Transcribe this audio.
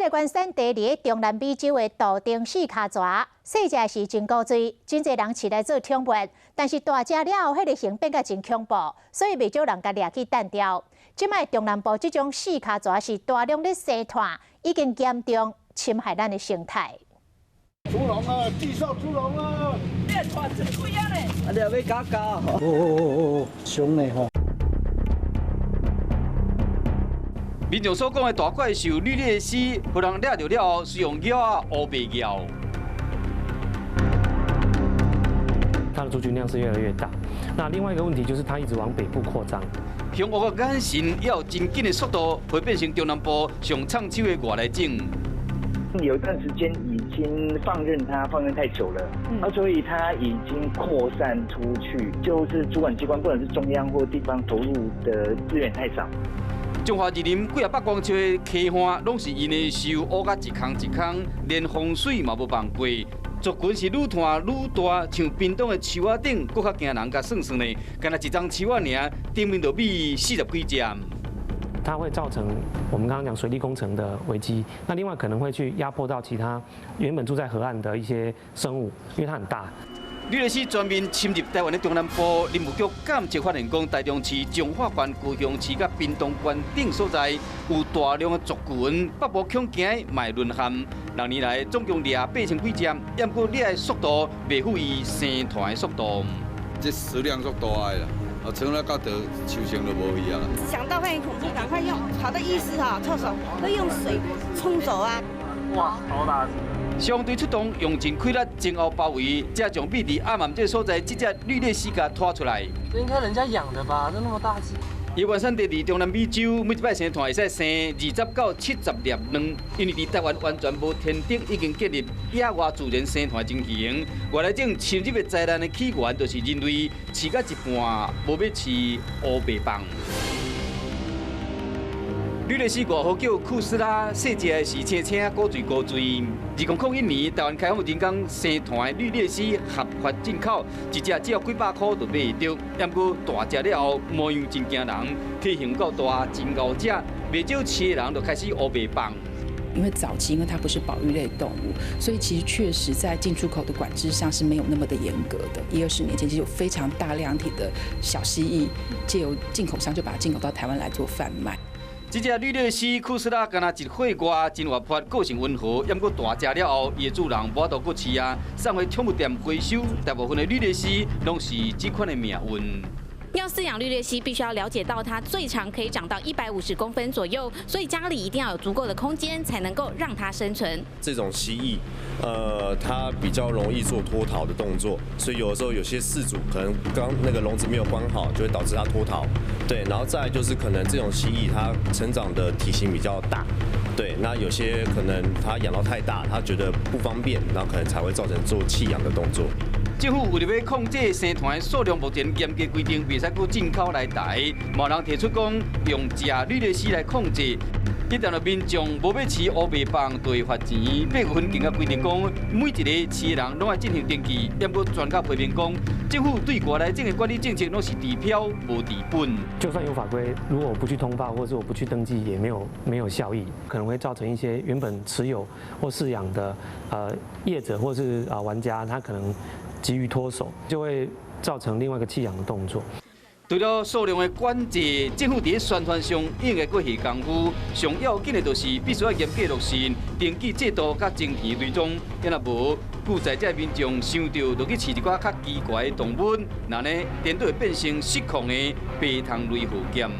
台湾产地伫中南美洲的杜丁四脚蛇，细只是真古锥，真侪人饲来做宠物，但是大只了后，迄个形变甲真恐怖，所以袂少人甲掠去弹掉。即卖中南部即种四脚蛇是大量咧生团，已经严重侵害咱的生态。出笼啊！寄售出笼啊！你带真几啊咧？啊，你要加加哦，凶嘞吼！ 民众所讲的大怪兽绿鬣蜥，互人掠着了后，是用咬啊乌白咬。它的族群量是越来越大。那另外一个问题就是它一直往北部扩张。凶恶的眼神要有真紧的速度，会变成中南部上抢手的外来种。有一段时间已经放任太久了，所以它已经扩散出去，就是主管机关不管是中央或地方投入的资源太少。 中华二林几啊百公尺的溪岸，拢是因的受污甲一空一空，连风水嘛无放过。族群是愈团愈大，像屏东的树仔顶，搁较惊人甲算算呢，干那一张树仔尔，顶面就比40几只。它会造成我们刚刚讲水利工程的危机，那另外可能会去压迫到其他原本住在河岸的一些生物，因为它很大。 绿鬣蜥全面侵入台湾的中南部，林务局监测发现讲，台中市、彰化县、高雄市、甲屏东县等所在有大量的族群，北部恐惊卖沦陷。6年来总共掠8000几只，也不过掠的速度袂符伊生团的速度。这食量足大的啦，从那到到树上就无去啊。想到会很恐怖，赶快用好的意思厕所会用水冲走啊。哇，好大只！ 相对出动，用尽气力前后包围，才将秘伫阿曼这所在这只绿鬣蜥给拖出来。这应该人家养的吧？这那么大只。伊原产地伫中南美洲，每一摆生团会使生20到70粒卵，因为伫台湾完全无天敌，已经建立野外自然生团情形。外来种侵入的灾难的起源，就是人类饲到一半，无要饲乌白棒。 绿鬣蜥外号叫库斯拉，细只的是青青古锥古锥。2001年，台湾开放人工生团的绿鬣蜥合法进口，一只只要几百块就买得到。也不过大只了后，模样真惊人，体型够大，真咬只，袂少饲的人就开始乌白放。 因为早期，因为它不是保育类动物，所以其实确实在进出口的管制上是没有那么的严格的。10-20年前，其实有非常大量体的小蜥蜴，借由进口商就把它进口到台湾来做贩卖。 这只绿鬣蜥库斯拉，敢若一岁外，真活泼，个性温和，也不过大只了后，伊的主人无法度搁饲啊，送回宠物店回收。大部分的绿鬣蜥拢是这款的命运。 要饲养绿鬣蜥，必须要了解到它最长可以长到150公分左右，所以家里一定要有足够的空间，才能够让它生存。这种蜥蜴，它比较容易做脱逃的动作，所以有的时候有些饲主可能刚那个笼子没有关好，就会导致它脱逃。对，然后再来就是可能这种蜥蜴它成长的体型比较大，对，那有些可能它养到太大，它觉得不方便，然后可能才会造成做弃养的动作。 政府为了要控制生团的数量，目前严格规定，袂使搁进口来台。某人提出讲，用食绿鬣蜥来控制。一旦有民众无要饲乌白棒，就会罚钱。8月份更加规定讲，每一个饲的人拢要进行登记。也不专家批评讲，政府对外来种的管理政策拢是治标无治本。就算有法规，如果我不去通报，或者我不去登记，也没有效益，可能会造成一些原本持有或饲养的业者或是玩家，他可能。 急于脱手，就会造成另外一个弃养的动作。除了数量的管制，政府在宣传上应该搁下功夫。上要紧的就是必须要严格落实登记制度甲种田追踪，要若无，旧在这民众想到就去饲一寡较奇怪的动物，那呢，颠倒会变成失控的白塘类河剑。